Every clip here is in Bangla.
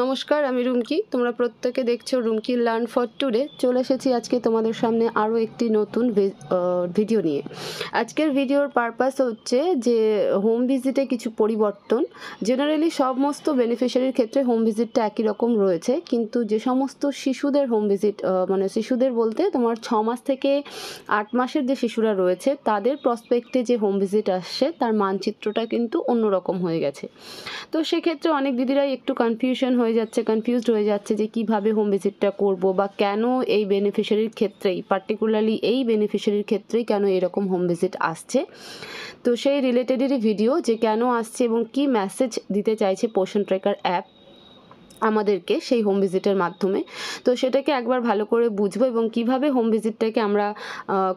নমস্কার, আমি রুমকি। তোমরা প্রত্যেকে দেখছো রুমকি লার্ন ফর টুডে। চলে এসেছি আজকে তোমাদের সামনে আরও একটি নতুন ভিডিও নিয়ে। আজকের ভিডিওর পারপাস হচ্ছে যে হোম ভিজিটে কিছু পরিবর্তন। জেনারেলি সমস্ত বেনিফিশিয়ারির ক্ষেত্রে হোম ভিজিটটা একই রকম রয়েছে, কিন্তু যে সমস্ত শিশুদের হোম ভিজিট, মানে শিশুদের বলতে তোমার 6 মাস থেকে 8 মাসের যে শিশুরা রয়েছে তাদের প্রসপেক্টে যে হোম ভিজিট আসছে তার মানচিত্রটা কিন্তু অন্যরকম হয়ে গেছে। তো সেক্ষেত্রে অনেক দিদিরাই একটু কনফিউজড হয়ে যাচ্ছে যে কিভাবে হোম ভিজিটটা করব, বা কেন এই বেনিফিশিয়ারির ক্ষেত্রেই, পার্টিকুলারলি এই বেনিফিশিয়ারির ক্ষেত্রেই কেন এরকম হোম ভিজিট আসছে। তো সেই রিলেটেডেরই ভিডিও, যে কেন আসছে এবং কি মেসেজ দিতে চাইছে পোষণ ট্র্যাকার অ্যাপ আমাদেরকে সেই হোম ভিজিটের মাধ্যমে। তো সেটাকে একবার ভালো করে বুঝবো এবং কিভাবে হোম ভিজিটটাকে আমরা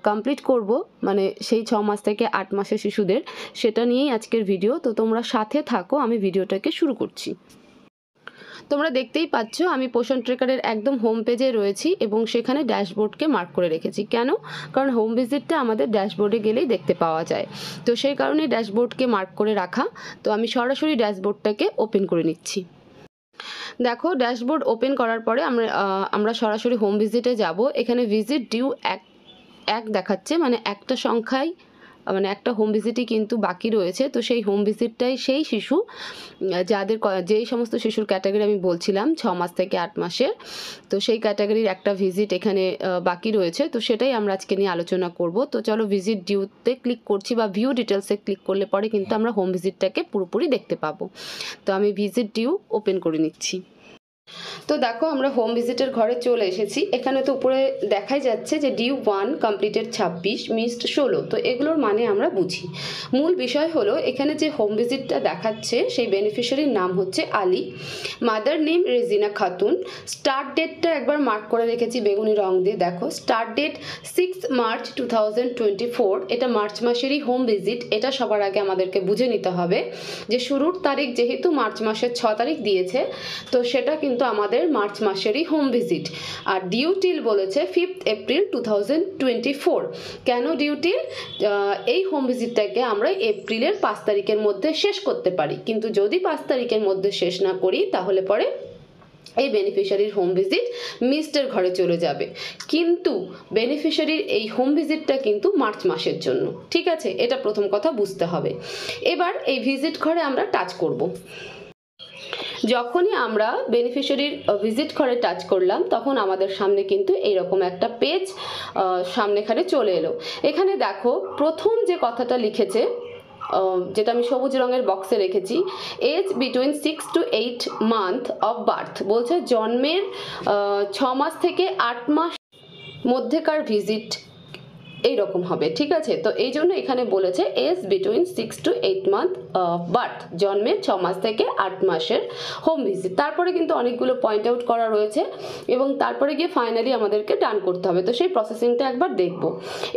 কমপ্লিট করব, মানে সেই 6 মাস থেকে 8 মাসের শিশুদের, সেটা নিয়েই আজকের ভিডিও। তো তোমরা সাথে থাকো, আমি ভিডিওটাকে শুরু করছি। তোমরা দেখতেই পাচ্ছ আমি পোষণ ট্র্যাকারের একদম হোম পেজে রয়েছি এবং সেখানে ড্যাশবোর্ডকে মার্ক করে রেখেছি। কেন? কারণ হোম ভিজিটটা আমাদের ড্যাশবোর্ডে গেলেই দেখতে পাওয়া যায়। তো সেই কারণে ড্যাশবোর্ডকে মার্ক করে রাখা। তো আমি সরাসরি ড্যাশবোর্ডটাকে ওপেন করে নিচ্ছি। দেখো, ড্যাশবোর্ড ওপেন করার পরে আমরা সরাসরি হোম ভিজিটে যাব। এখানে ভিজিট ডিউ এক দেখাচ্ছে, মানে একটা সংখ্যায়, মানে একটা হোম ভিজিটই কিন্তু বাকি রয়েছে। তো সেই হোম ভিজিটটাই সেই শিশু যেই সমস্ত শিশুর ক্যাটাগরি আমি বলছিলাম 6 মাস থেকে 8 মাসের, তো সেই ক্যাটাগরির একটা ভিজিট এখানে বাকি রয়েছে। তো সেটাই আমরা আজকে নিয়ে আলোচনা করব। তো চলো ভিজিট ডিউতে ক্লিক করছি, বা ভিউ ডিটেলসে ক্লিক করলে পরে কিন্তু আমরা হোম ভিজিটটাকে পুরোপুরি দেখতে পাবো। তো আমি ভিজিট ডিউ ওপেন করে নিচ্ছি। তো দেখো, আমরা হোম ভিজিটের ঘরে চলে এসেছি। এখানে তো উপরে দেখাই যাচ্ছে যে ডিউ 1 কমপ্লিটেড 26, মিসড 16। তো এগুলোর মানে আমরা বুঝি। মূল বিষয় হলো এখানে যে হোম ভিজিটটা দেখাচ্ছে সেই বেনিফিশিয়ারির নাম হচ্ছে Ali, mother name Rezina Khatun. Start ডেটটা একবার মার্ক করে রেখেছি বেগুনি রং দিয়ে। দেখো, স্টার্ট ডেট 6 মার্চ 2024। এটা মার্চ মাসেরই হোম ভিজিট। এটা সবার আগে আমাদেরকে বুঝে নিতে হবে যে শুরুর তারিখ যেহেতু মার্চ মাসের 6 তারিখ দিয়েছে, তো সেটা কিন্তু আমাদের মার্চ মাসেরই হোম ভিজিট। আর ডিউটিল বলেছে 5 এপ্রিল 2024। কেন ডিউটিল? এই হোম ভিজিটটাকে আমরা এপ্রিলের 5 তারিখের মধ্যে শেষ করতে পারি, কিন্তু যদি 5 তারিখের মধ্যে শেষ না করি তাহলে পরে এই বেনিফিশিয়ারির হোম ভিজিট মিসডের ঘরে চলে যাবে। কিন্তু বেনিফিশিয়ারির এই হোম ভিজিটটা কিন্তু মার্চ মাসের জন্য, ঠিক আছে? এটা প্রথম কথা বুঝতে হবে। এবার এই ভিজিট ঘরে আমরা টাচ করব। যখনই আমরা বেনিফিশিয়ারির ভিজিট ঘরে টাচ করলাম তখন আমাদের সামনে কিন্তু এইরকম একটা পেজ সামনেখানে চলে এলো। এখানে দেখো, প্রথম যে কথাটা লিখেছে, যেটা আমি সবুজ রঙের বক্সে রেখেছি, age between 6 to 8 month of birth, বলছে জন্মের 6 মাস থেকে 8 মাস মধ্যেকার ভিজিট এইরকম হবে, ঠিক আছে? তো এই জন্য এখানে বলেছে age between 6 to 8 month of birth, জন্মের 6 মাস থেকে 8 মাসের হোম ভিজিট। তারপরে কিন্তু অনেকগুলো পয়েন্ট আউট করা রয়েছে এবং তারপরে গিয়ে ফাইনালি আমাদেরকে ডান করতে হবে। তো সেই প্রসেসিংটা একবার দেখব।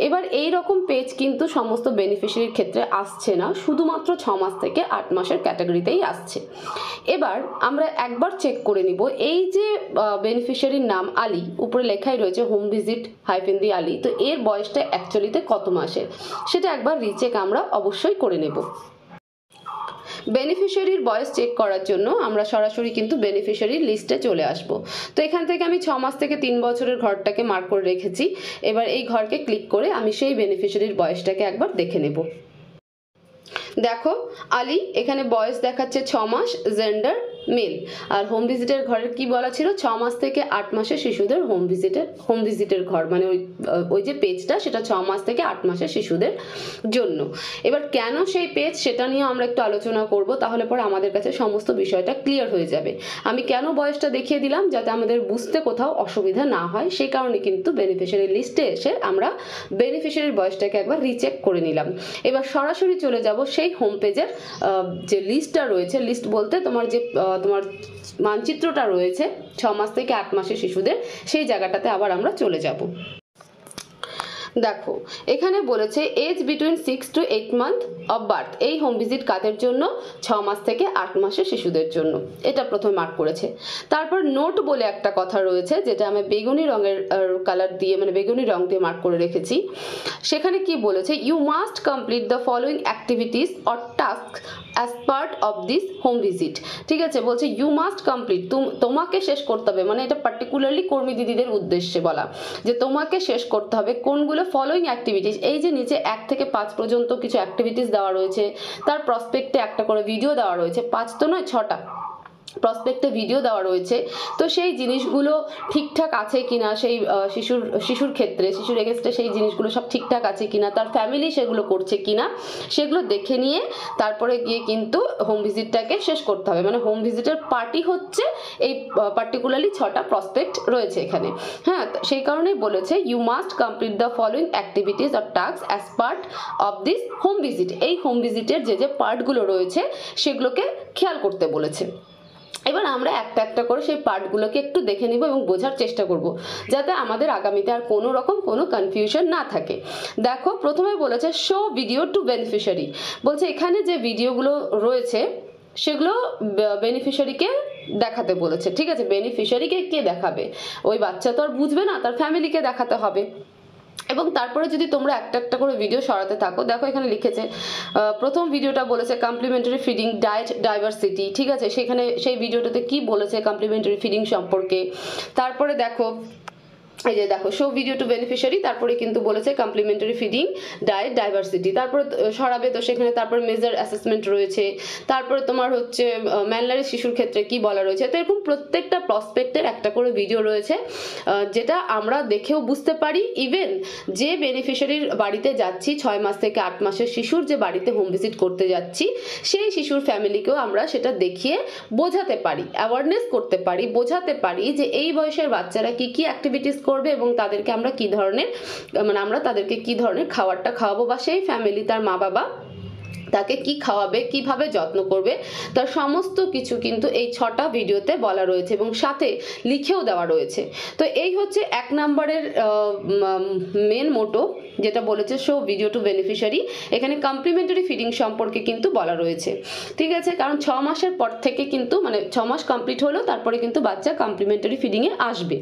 এবার এই রকম পেজ কিন্তু সমস্ত বেনিফিশিয়ারির ক্ষেত্রে আসছে না, শুধুমাত্র 6 মাস থেকে 8 মাসের ক্যাটাগরিতেই আসছে। এবার আমরা একবার চেক করে নিব, এই যে বেনিফিশিয়ারির নাম আলী, উপরে লেখাই রয়েছে হোম ভিজিট হাইফেন দি আলী, তো এর বয়সটা অ্যাকচুয়ালিতে কত মাসের সেটা একবার রিচেক আমরা অবশ্যই করে নেব। বেনিফিশিয়ারির বয়স চেক করার জন্য আমরা সরাসরি কিন্তু বেনিফিশিয়ারির লিস্টে চলে আসব। তো এখান থেকে আমি 6 মাস থেকে 3 বছরের ঘরটাকে মার্ক করে রেখেছি। এবার এই ঘরকে ক্লিক করে আমি সেই বেনিফিশিয়ারির বয়সটাকে একবার দেখে নেব। দেখো, আলী এখানে বয়স দেখাচ্ছে 6 মাস, জেন্ডার মেল। আর হোম ভিজিটের ঘরের কি বলা ছিল? 6 মাস থেকে 8 মাসের শিশুদের হোম ভিজিটের ঘর, মানে ওই যে পেজটা সেটা 6 মাস থেকে 8 মাসের শিশুদের জন্য। এবার কেন সেই পেজ সেটা নিয়ে আমরা একটু আলোচনা করব, তাহলে পরে আমাদের কাছে সমস্ত বিষয়টা ক্লিয়ার হয়ে যাবে। আমি কেন বয়সটা দেখিয়ে দিলাম, যাতে আমাদের বুঝতে কোথাও অসুবিধা না হয়, সেই কারণে কিন্তু বেনিফিশিয়ারি লিস্টে এসে আমরা বেনিফিশিয়ারির বয়সটাকে একবার রিচেক করে নিলাম। এবার সরাসরি চলে যাব সেই হোম পেজের যে লিস্টটা রয়েছে, লিস্ট বলতে তোমার মানচিত্রটা রয়েছে 6 মাস থেকে 8 মাসের শিশুদের, সেই জায়গাটাতে আবার আমরা চলে যাব। দেখো এখানে বলেছে age between 6 to 8 month of birth, এই হোম ভিজিট কাদের জন্য? 6 মাস থেকে 8 মাসের শিশুদের জন্য, এটা প্রথমে মার্ক করেছে। তারপর নোট বলে একটা কথা রয়েছে, যেটা আমি বেগুনি রঙের কালার দিয়ে মানে বেগুনি রং দিয়ে মার্ক করে রেখেছি। সেখানে কি বলেছে? You must complete the following activities or task as part of this home visit. ঠিক আছে, বলছে ইউ মাস্ট কমপ্লিট, তোমাকে শেষ করতে হবে, মানে এটা পার্টিকুলারলি কর্মী দিদিদের উদ্দেশ্যে বলা, যে তোমাকে শেষ করতে হবে কোনগুলো? ফলোয়িং অ্যাক্টিভিটিস, এই যে নিচে 1 থেকে 5 পর্যন্ত কিছু অ্যাক্টিভিটিস দেওয়া রয়েছে, তার প্রসপেক্টে একটা করে ভিডিও দেওয়া রয়েছে, 5 তো নয় 6টা প্রসপেক্টে ভিডিও দেওয়া রয়েছে। তো সেই জিনিসগুলো ঠিকঠাক আছে কিনা, সেই শিশুর ক্ষেত্রে শিশুর এগেনস্টে সেই জিনিসগুলো সব ঠিকঠাক আছে কিনা, তার ফ্যামিলি সেগুলো করছে কিনা, সেগুলো দেখে নিয়ে তারপরে গিয়ে কিন্তু হোম ভিজিটটাকে শেষ করতে হবে। মানে হোম ভিজিটের পার্টি হচ্ছে এই পার্টিকুলারলি 6টা প্রসপেক্ট রয়েছে এখানে। হ্যাঁ, সেই কারণেই বলেছে you must complete the following activities or task as part of this home visit. এই হোম ভিজিটের যে পার্টগুলো রয়েছে সেগুলোকে খেয়াল করতে বলেছে। এবার আমরা একটা একটা করে সেই পার্টগুলোকে একটু দেখে নিব এবং বোঝার চেষ্টা করব, যাতে আমাদের আগামীতে আর কোনো রকম কোনো কনফিউশন না থাকে। দেখো প্রথমে বলেছে শো ভিডিও টু বেনিফিশিয়ারি, বলছে এখানে যে ভিডিওগুলো রয়েছে সেগুলো বেনিফিশিয়ারিকে দেখাতে বলেছে। ঠিক আছে, বেনিফিশিয়ারিকে কে দেখাবে? ওই বাচ্চা তো আর বুঝবে না, তার ফ্যামিলিকে দেখাতে হবে। এবং তারপরে যদি তোমরা একটা একটা করে ভিডিও সরাতে থাকো, দেখো এখানে লিখেছে প্রথম ভিডিওটা বলেছে কমপ্লিমেন্টারি ফিডিং ডায়েট ডাইভার্সিটি। ঠিক আছে, সেখানে সেই ভিডিওটাতে কি বলেছে কমপ্লিমেন্টারি ফিডিং সম্পর্কে। তারপরে দেখো এই যে দেখো শো ভিডিও টু বেনিফিশিয়ারি, তারপরে কিন্তু বলেছে কমপ্লিমেন্টারি ফিডিং ডায়েট ডাইভার্সিটি, তারপরে সরাবে তো সেখানে তারপরে মেজার অ্যাসেসমেন্ট রয়েছে, তারপরে তোমার হচ্ছে ম্যানলারি শিশুর ক্ষেত্রে কি বলা রয়েছে। তো এরকম প্রত্যেকটা প্রসপেক্টের একটা করে ভিডিও রয়েছে, যেটা আমরা দেখেও বুঝতে পারি। ইভেন যে বেনিফিশিয়ারির বাড়িতে যাচ্ছি, 6 মাস থেকে 8 মাসের শিশুর যে বাড়িতে হোম ভিজিট করতে যাচ্ছি, সেই শিশুর ফ্যামিলিকেও আমরা সেটা দেখিয়ে বোঝাতে পারি, অ্যাওয়ারনেস করতে পারি, বোঝাতে পারি যে এই বয়সের বাচ্চারা কি কি অ্যাক্টিভিটিস করবে এবং তাদেরকে আমরা কি ধরনের মানে আমরা তাদেরকে কি ধরনের খাবারটা খাওয়াবো, বা সেই ফ্যামিলি তার মা বাবা তাকে কি খাওয়াবে, কিভাবে যত্ন করবে, তার সমস্ত কিছু কিন্তু এই 6টা ভিডিওতে বলা রয়েছে এবং সাথে লিখেও দেওয়া রয়েছে। তো এই হচ্ছে 1 নম্বরের মেন মোটো, যেটা বলেছে শো ভিডিও টু বেনিফিশিয়ারি। এখানে কমপ্লিমেন্টারি ফিডিং সম্পর্কে কিন্তু বলা রয়েছে। ঠিক আছে, কারণ 6 মাসের পর থেকে কিন্তু মানে 6 মাস কমপ্লিট হলো তারপরে কিন্তু বাচ্চা কমপ্লিমেন্টারি ফিডিংয়ে আসবে।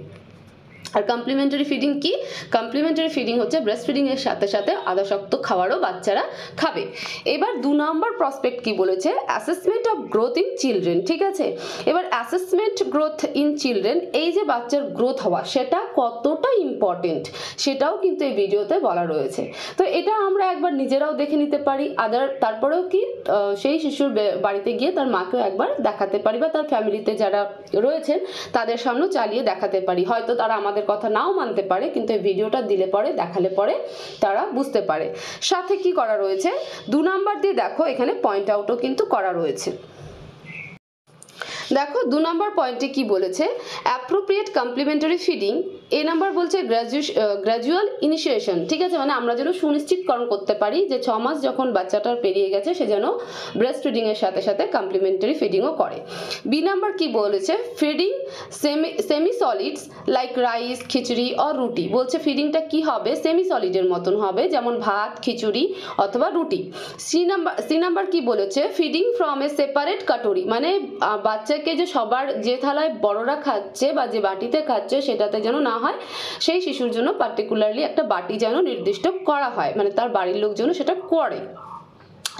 আর কমপ্লিমেন্টারি ফিডিং কি? কমপ্লিমেন্টারি ফিডিং হচ্ছে ব্রেস্ট ফিডিং এর সাথে সাথে আদাশক্ত খাবারও বাচ্চারা খাবে। এবার 2 নম্বর প্রসপেক্ট কি বলেছে? Assessment of growth in children. ঠিক আছে, এবার অ্যাসেসমেন্ট গ্রোথ ইন চিলড্রেন, এই যে বাচ্চার গ্রোথ হওয়া সেটা কতটা ইম্পর্টেন্ট সেটাও কিন্তু এই ভিডিওতে বলা রয়েছে। তো এটা আমরা একবার নিজেরাও দেখে নিতে পারি, তারপরেও কি সেই শিশুর বাড়িতে গিয়ে তার মাকেও একবার দেখাতে পারি, বা তার ফ্যামিলিতে যারা রয়েছেন তাদের সামনেও চালিয়ে দেখাতে পারি। হয়তো তারা আমাদের কথা নাও মানতে পারে, কিন্তু এই ভিডিওটা দিলে পরে দেখালে পরে তারা বুঝতে পারে। সাথে কি করা রয়েছে 2 নাম্বার দিয়ে দেখো এখানে পয়েন্ট আউটও কিন্তু করা রয়েছে। দেখো 2 নম্বর পয়েন্টে কি বলেছে? Appropriate complementary feeding. এ নাম্বার বলছে গ্র্যাজুয়াল ইনিশিয়েশন। ঠিক আছে, মানে আমরা যেন সুনিশ্চিতকরণ করতে পারি যে 6 মাস যখন বাচ্চাটার পেরিয়ে গেছে সে যেন ব্রেস্ট ফিডিং এর সাথে সাথে কমপ্লিমেন্টারি ফিডিংও করে। বি নাম্বার কি বলেছে? Feeding semi solids like rice, khichdi or roti. বলছে ফিডিংটা কি হবে? সেমি সলিডের মতন হবে, যেমন ভাত, খিচুড়ি অথবা রুটি। সি নাম্বার কি বলেছে? ফিডিং ফ্রম এ সেপারেট কাটোরি, মানে বাচ্চাকে যে সবার যে থালায় বড়রা খাচ্ছে বা যে বাটিতে খাচ্ছে সেটাতে যেন না হয়, সেই শিশুর জন্য পার্টিকুলারলি একটা বাটি যেন নির্দিষ্ট করা হয়, মানে তার বাড়ির লোক যেন সেটা করে।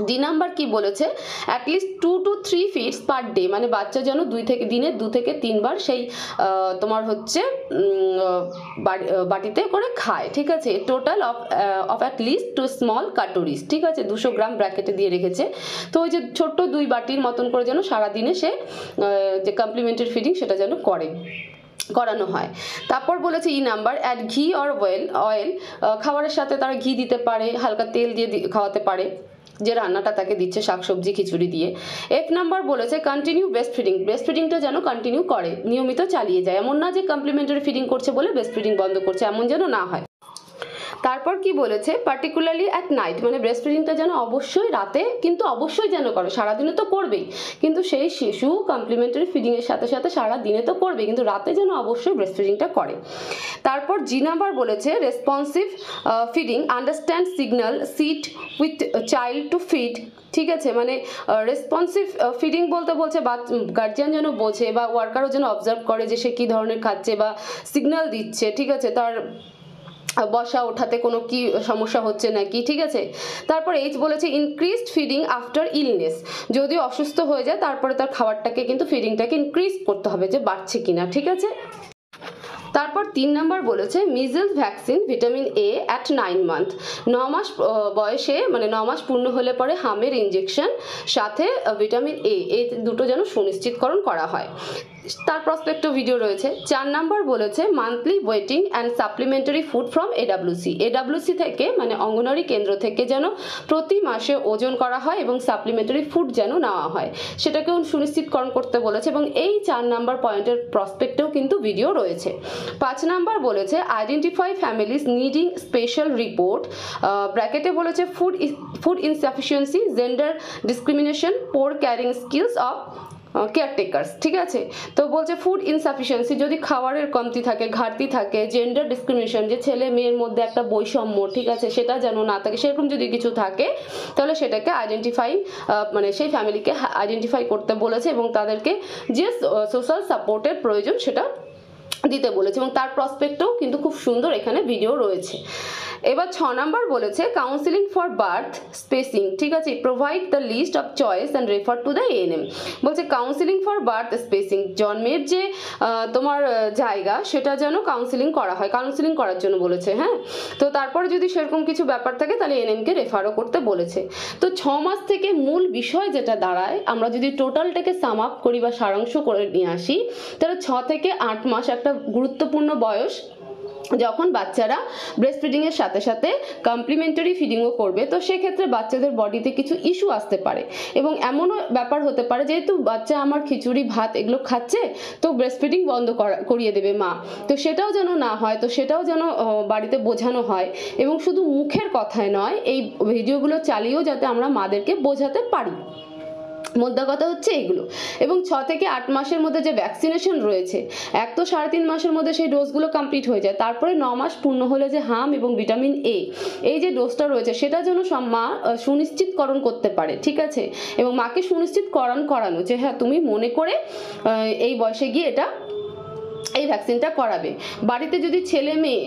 ডি নাম্বার কি বলেছে? At least 2 to 3 feeds per day, মানে বাচ্চা যেন দিনে 2 থেকে 3 বার সেই তোমার হচ্ছে বাটিতে করে খায়। ঠিক আছে, টোটাল অফ অ্যাটলিস্ট 2 স্মল কাটোরিস। ঠিক আছে, 200 গ্রাম ব্র্যাকেটে দিয়ে রেখেছে। তো ওই যে ছোট্ট 2 বাটির মতন করে যেন সারাদিনে সে যে কমপ্লিমেন্টারি ফিডিং সেটা যেন করানো হয়। তারপর বলেছে ই নাম্বার অ্যাড ঘি অর অয়েল, খাবারের সাথে তারা ঘি দিতে পারে, হালকা তেল দিয়ে খাওয়াতে পারে যে রান্নাটা তাকে দিচ্ছে শাকসবজি খিচুড়ি দিয়ে। এফ নাম্বার বলেছে কন্টিনিউ ব্রেস্ট ফিডিং। ব্রেস্ট ফিডিংটা যেন কন্টিনিউ করে, নিয়মিত চালিয়ে যায়, এমন না যে কমপ্লিমেন্টারি ফিডিং করছে বলে ব্রেস্ট ফিডিং বন্ধ করছে, এমন যেন না হয়। তারপর কি বলেছে, পার্টিকুলারলি অ্যাট নাইট, মানে ব্রেস্ট ফিডিংটা যেন অবশ্যই রাতে কিন্তু অবশ্যই যেন করে, সারাদিনে তো করবেই, কিন্তু সেই শিশু কমপ্লিমেন্টারি ফিডিংয়ের সাথে সাথে সারা দিনে তো করবে, কিন্তু রাতে যেন অবশ্যই ব্রেস্ট ফিডিংটা করে। তারপর জি নাম্বার বলেছে responsive feeding, understand signal, sit with child to feed. ঠিক আছে, মানে রেসপন্সিভ ফিডিং বলতে বলছে গার্জিয়ান যেন বোঝে বা ওয়ার্কারও যেন অবজার্ভ করে যে সে কী ধরনের খাচ্ছে বা সিগন্যাল দিচ্ছে, ঠিক আছে, তার বসা ওঠাতে কোনো কি সমস্যা হচ্ছে নাকি, ঠিক আছে। তারপর এইচ বলেছে ইনক্রিজড ফিডিং আফটার ইলনেস, যদি অসুস্থ হয়ে যায় তারপরে তার খাবারটাকে কিন্তু ফিডিংটাকে ইনক্রিজ করতে হবে যে বাড়ছে কিনা, ঠিক আছে। তারপর 3 নাম্বার বলেছে measles vaccine vitamin A at 9 month, 9 মাস বয়সে, মানে 9 মাস পূর্ণ হলে পরে হামের ইনজেকশন সাথে ভিটামিন এ, এই দুটো যেন সুনিশ্চিতকরণ করা হয়। তার প্রসপেক্টিভ ভিডিও রয়েছে। 4 নাম্বার বলেছে monthly waiting and supplementary food from AWC, AWC থেকে মানে অঙ্গনওয়াড়ি কেন্দ্র থেকে যেন প্রতি মাসে ওজন করা হয় এবং সাপ্লিমেন্টারি ফুড যেন নেওয়া হয়, সেটাকেও সুনিশ্চিতকরণ করতে বলেছে, এবং এই 4 নাম্বার পয়েন্টের প্রসপেক্টেও কিন্তু ভিডিও রয়েছে। 5 নাম্বার বলেছে identify families needing special report, ব্র্যাকেটে বলেছে food insufficiency, gender discrimination, poor caring skills of caretakers, ঠিক আছে। তো বলছে ফুড ইনসাফিসিয়েন্সি, যদি খাবারের কমতি থাকে, ঘাটতি থাকে, জেন্ডার ডিসক্রিমিনেশন, যে ছেলে মেয়ের মধ্যে একটা বৈষম্য, ঠিক আছে, সেটা যেন না থাকে, সেরকম যদি কিছু থাকে তাহলে সেটাকে আইডেন্টিফাই, মানে সেই ফ্যামিলিকে আইডেন্টিফাই করতে বলেছে এবং তাদেরকে যে সোশ্যাল সাপোর্টের প্রয়োজন সেটা দিতে বলেছে, এবং তার প্রসপেক্টও কিন্তু খুব সুন্দর এখানে ভিডিও রয়েছে। এবার 6 নাম্বার বলেছে কাউন্সিলিং ফর বার্থ স্পেসিং, ঠিক আছে, provide the list of choice and refer to the ANM. বলছে কাউন্সিলিং ফর বার্থ স্পেসিং, জন্মের যে তোমার জায়গা সেটা যেন কাউন্সিলিং করা হয়, কাউন্সিলিং করার জন্য বলেছে, হ্যাঁ। তো তারপরে যদি সেরকম কিছু ব্যাপার থাকে তাহলে এএনএমকে রেফারও করতে বলেছে। তো 6 মাস থেকে মূল বিষয় যেটা দাঁড়ায়, আমরা যদি টোটালটাকে সাম আপ করি বা সারাংশ করে নিয়ে আসি, তাহলে 6 থেকে 8 মাস একটা গুরুত্বপূর্ণ বয়স, যখন বাচ্চারা ব্রেস্ট ফিডিংয়ের সাথে সাথে কমপ্লিমেন্টারি ফিডিংও করবে। তো সেক্ষেত্রে বাচ্চাদের বডিতে কিছু ইস্যু আসতে পারে, এবং এমনও ব্যাপার হতে পারে যেহেতু বাচ্চা আমার খিচুড়ি ভাত এগুলো খাচ্ছে, তো ব্রেস্ট ফিডিং বন্ধ করিয়ে দেবে মা, তো সেটাও যেন না হয়, তো সেটাও যেন বাড়িতে বোঝানো হয়, এবং শুধু মুখের কথায় নয়, এই ভিডিওগুলো চালিয়েও যাতে আমরা মাদেরকে বোঝাতে পারি। মোদ্দা কথা হচ্ছে এগুলো। এবং 6 থেকে 8 মাসের মধ্যে যে ভ্যাকসিনেশন রয়েছে, এক তো 3.5 মাসের মধ্যে সেই ডোজগুলো কমপ্লিট হয়ে যায়, তারপরে 9 মাস পূর্ণ হলে যে হাম এবং ভিটামিন এ, এই যে ডোজটা রয়েছে সেটা যেন সব মা সুনিশ্চিতকরণ করতে পারে, ঠিক আছে, এবং মাকে করানো যে হ্যাঁ তুমি মনে করে এই বয়সে গিয়ে এই ভ্যাকসিনটা করাবে। বাড়িতে যদি ছেলে মেয়ে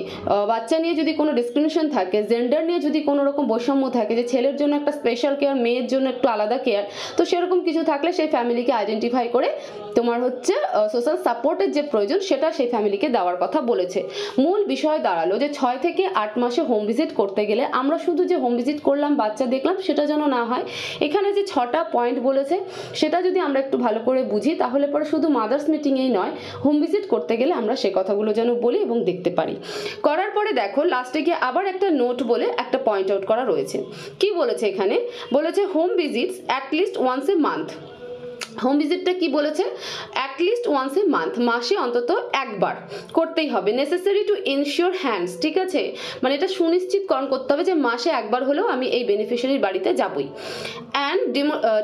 বাচ্চা নিয়ে যদি কোনো ডিসক্রিমিনেশন থাকে, জেন্ডার নিয়ে যদি কোনো রকম বৈষম্য থাকে, যে ছেলের জন্য একটা স্পেশাল কেয়ার, মেয়ের জন্য একটু আলাদা কেয়ার, তো সেরকম কিছু থাকলে সেই ফ্যামিলিকে আইডেন্টিফাই করে তোমার হচ্ছে সোশ্যাল সাপোর্টের যে প্রয়োজন সেটা সেই ফ্যামিলিকে দেওয়ার কথা বলেছে। মূল বিষয় দাঁড়ালো যে 6 থেকে 8 মাসে হোম ভিজিট করতে গেলে আমরা শুধু যে হোম ভিজিট করলাম বাচ্চা দেখলাম সেটা যেন না হয়, এখানে যে 6টা পয়েন্ট বলেছে সেটা যদি আমরা একটু ভালো করে বুঝি তাহলে পরে শুধু মাদার্স মিটিংয়েই নয়, হোম ভিজিট করতে গেলে আমরা সে কথাগুলো যেন বলি এবং দেখতে পারি। করার পরে দেখো লাস্টে গিয়ে আবার একটা নোট বলে একটা পয়েন্ট আউট করা রয়েছে। কি বলেছে এখানে, বলেছে home visits at least once a month. Home ভিজিটটা কি বলেছে, অ্যাটলিস্ট ওয়ান্স এ মান্থ, মাসে অন্তত একবার করতেই হবে, নেসেসারি টু এনশিওর হ্যান্ডস, ঠিক আছে, মানে এটা সুনিশ্চিতকরণ করতে হবে যে মাসে একবার হলেও আমি এই বেনিফিশিয়ারির বাড়িতে যাবই। And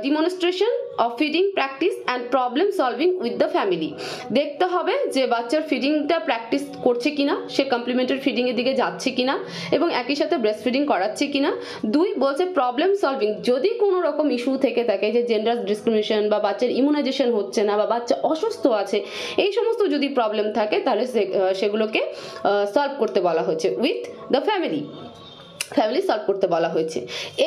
demonstration of feeding practice and problem solving with the family, দেখতে হবে যে বাচ্চার ফিডিংটা প্র্যাকটিস করছে কিনা, সে কমপ্লিমেন্টারি ফিডিংয়ের দিকে যাচ্ছে কিনা, এবং একই সাথে ব্রেস্ট ফিডিং করাচ্ছে কিনা। 2 বলছে প্রবলেম সলভিং, যদি কোনো রকম ইস্যু থেকে থাকে যে জেন্ডার ডিসক্রিমিনেশন বা বাচ্চার ইমিউনাইজেশন হচ্ছে না বা বাচ্চা অসুস্থ আছে, এই সমস্ত যদি প্রবলেম থাকে তাহলে সেগুলোকে সলভ করতে বলা হয়েছে উইথ দ্য ফ্যামিলি সলভ করতে বলা হয়েছে।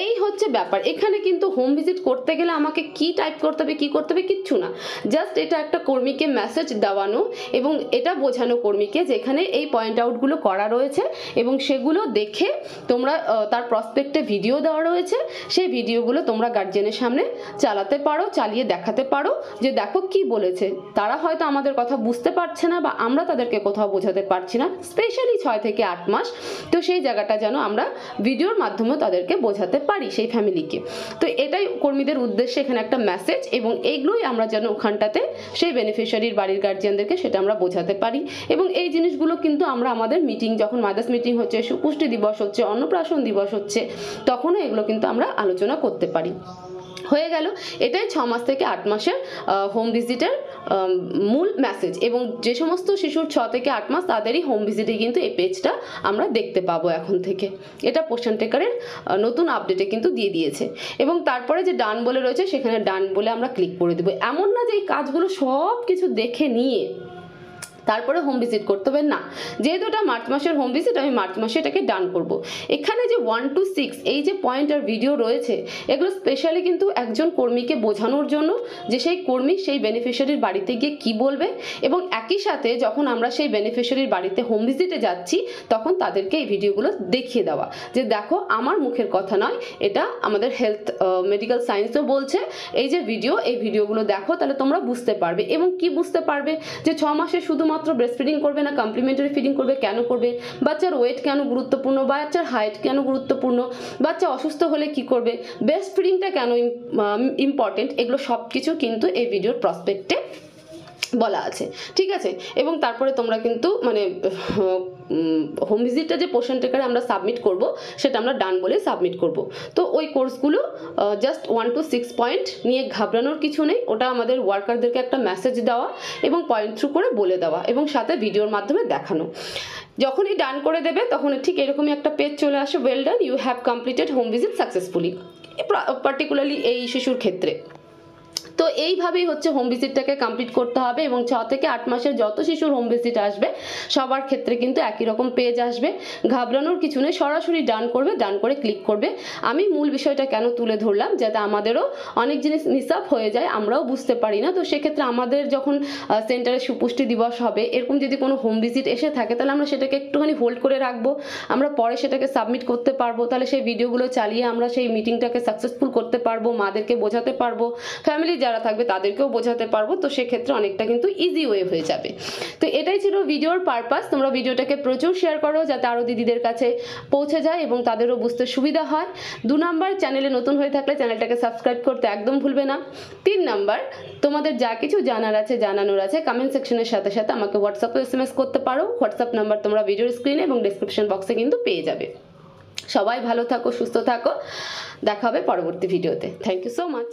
এই হচ্ছে ব্যাপার। এখানে কিন্তু হোম ভিজিট করতে গেলে আমাকে কি টাইপ করতে হবে কি করতে হবে কিচ্ছু না, জাস্ট এটা একটা কর্মীকে মেসেজ দেওয়ানো এবং এটা বোঝানো কর্মীকে যে এখানে এই পয়েন্ট আউটগুলো করা রয়েছে এবং সেগুলো দেখে তোমরা তার প্রসপেক্টে ভিডিও দেওয়া রয়েছে, সেই ভিডিওগুলো তোমরা গার্জিয়ানের সামনে চালাতে পারো, চালিয়ে দেখাতে পারো যে দেখো কি বলেছে। তারা হয়তো আমাদের কথা বুঝতে পারছে না বা আমরা তাদেরকে কোথাও বোঝাতে পারছি না, স্পেশালি 6 থেকে 8 মাস, তো সেই জায়গাটা যেন আমরা ভিডিওর মাধ্যমে তাদেরকে বোঝাতে পারি সেই ফ্যামিলিকে। তো এটাই কর্মীদের উদ্দেশ্যে এখানে একটা মেসেজ, এবং এইগুলোই আমরা যেন ওখানটাতে সেই বেনিফিশিয়ারির বাড়ির গার্জিয়ানদেরকে সেটা আমরা বোঝাতে পারি। এবং এই জিনিসগুলো কিন্তু আমরা আমাদের মিটিং, যখন মাদার্স মিটিং হচ্ছে, সুপুষ্টি দিবস হচ্ছে, অন্নপ্রাশন দিবস হচ্ছে, তখনও এগুলো কিন্তু আমরা আলোচনা করতে পারি। হয়ে গেল, এটাই 6 মাস থেকে 8 মাসের হোম ভিজিটের মূল মেসেজ। এবং যে সমস্ত শিশুর 6 থেকে 8 মাস তাদেরই হোম ভিজিটে কিন্তু এই পেজটা আমরা দেখতে পাবো এখন থেকে। এটা পোষণ টেকারের নতুন আপডেটে কিন্তু দিয়ে দিয়েছে। এবং তারপরে যে ডান বলে রয়েছে সেখানে ডান বলে আমরা ক্লিক করে দেবো। এমন না যে এই কাজগুলো সব কিছু দেখে নিয়ে তারপরে হোম ভিজিট করতে হবে, না। যেহেতু এটা মার্চ মাসের হোম ভিজিট, আমি মার্চ মাসে এটাকে ডান করব। এখানে যে 1 to 6 এই যে পয়েন্ট আর ভিডিও রয়েছে, এগুলো স্পেশালি কিন্তু একজন কর্মীকে বোঝানোর জন্য যে সেই কর্মী সেই বেনিফিশিয়ারির বাড়িতে গিয়ে কি বলবে, এবং একই সাথে যখন আমরা সেই বেনিফিশিয়ারির বাড়িতে হোম ভিজিটে যাচ্ছি তখন তাদেরকে এই ভিডিওগুলো দেখিয়ে দেওয়া যে দেখো আমার মুখের কথা নয়, এটা আমাদের হেলথ মেডিকেল সায়েন্সও বলছে। এই যে ভিডিও, এই ভিডিওগুলো দেখো, তাহলে তোমরা বুঝতে পারবে। এবং কি বুঝতে পারবে যে 6 মাসে শুধুমাত্র ব্রেস্ট ফিডিং করবে না, কমপ্লিমেন্টারি ফিডিং করবে। কেন করবে, বাচ্চার ওয়েট কেন গুরুত্বপূর্ণ, বাচ্চার হাইট কেন গুরুত্বপূর্ণ, বাচ্চা অসুস্থ হলে কি করবে, ব্রেস্ট ফিডিংটা কেন ইম্পর্টেন্ট, এগুলো সব কিছু কিন্তু এই ভিডিওর প্রসপেক্টে বলা আছে, ঠিক আছে। এবং তারপরে তোমরা কিন্তু মানে হোম ভিজিটটা যে পোষণ টেকারে আমরা সাবমিট করব সেটা আমরা ডান বলে সাবমিট করব। তো ওই কোর্সগুলো জাস্ট 1 to 6 পয়েন্ট নিয়ে ঘাবড়ানোর কিছু নেই। ওটা আমাদের ওয়ার্কারদেরকে একটা মেসেজ দেওয়া এবং পয়েন্ট থ্রু করে বলে দেওয়া এবং সাথে ভিডিওর মাধ্যমে দেখানো। যখনই ডান করে দেবে তখন ঠিক এরকমই একটা পেজ চলে আসে, well done, you have completed home visit successfully, particularly এই শিশুর ক্ষেত্রে। তো এইভাবেই হচ্ছে হোম ভিজিটটাকে কমপ্লিট করতে হবে। এবং 6 থেকে 8 মাসের যত শিশুর হোম ভিজিট আসবে সবার ক্ষেত্রে কিন্তু একই রকম পেজ আসবে। ঘাবড়ানোর কিছু নেই, সরাসরি ডান করবে, ডান করে ক্লিক করবে। আমি মূল বিষয়টা কেন তুলে ধরলাম, যাতে আমাদেরও অনেক জিনিস মিস আপ হয়ে যায়, আমরাও বুঝতে পারি না। তো সেক্ষেত্রে আমাদের যখন সেন্টারে সুপুষ্টি দিবস হবে, এরকম যদি কোনো হোম ভিজিট এসে থাকে তাহলে আমরা সেটাকে একটুখানি হোল্ড করে রাখবো, আমরা পরে সেটাকে সাবমিট করতে পারবো। তাহলে সেই ভিডিওগুলো চালিয়ে আমরা সেই মিটিংটাকে সাকসেসফুল করতে পারবো, মাদেরকে বোঝাতে পারবো, ফ্যামিলি যারা থাকবে তাদেরকেও বোঝাতে পারবো। তো সেক্ষেত্রে অনেকটা কিন্তু ইজি ওয়ে হয়ে যাবে। তো এটাই ছিল ভিডিওর পারপাস। তোমরা ভিডিওটাকে প্রচুর শেয়ার করো যাতে আরও দিদিদের কাছে পৌঁছে যায় এবং তাদেরও বুঝতে সুবিধা হয়। 2 নাম্বার, চ্যানেলে নতুন হয়ে থাকলে চ্যানেলটাকে সাবস্ক্রাইব করতে একদম ভুলবে না। 3 নাম্বার, তোমাদের যা কিছু জানার আছে, জানানোর আছে, কমেন্ট সেকশনের সাথে সাথে আমাকে হোয়াটসঅ্যাপে SMS করতে পারো। হোয়াটসঅ্যাপ নাম্বার তোমরা ভিডিওর স্ক্রিনে এবং ডেসক্রিপশন বক্সে কিন্তু পেয়ে যাবে। সবাই ভালো থাকো, সুস্থ থাকো, দেখা হবে পরবর্তী ভিডিওতে। Thank you so much.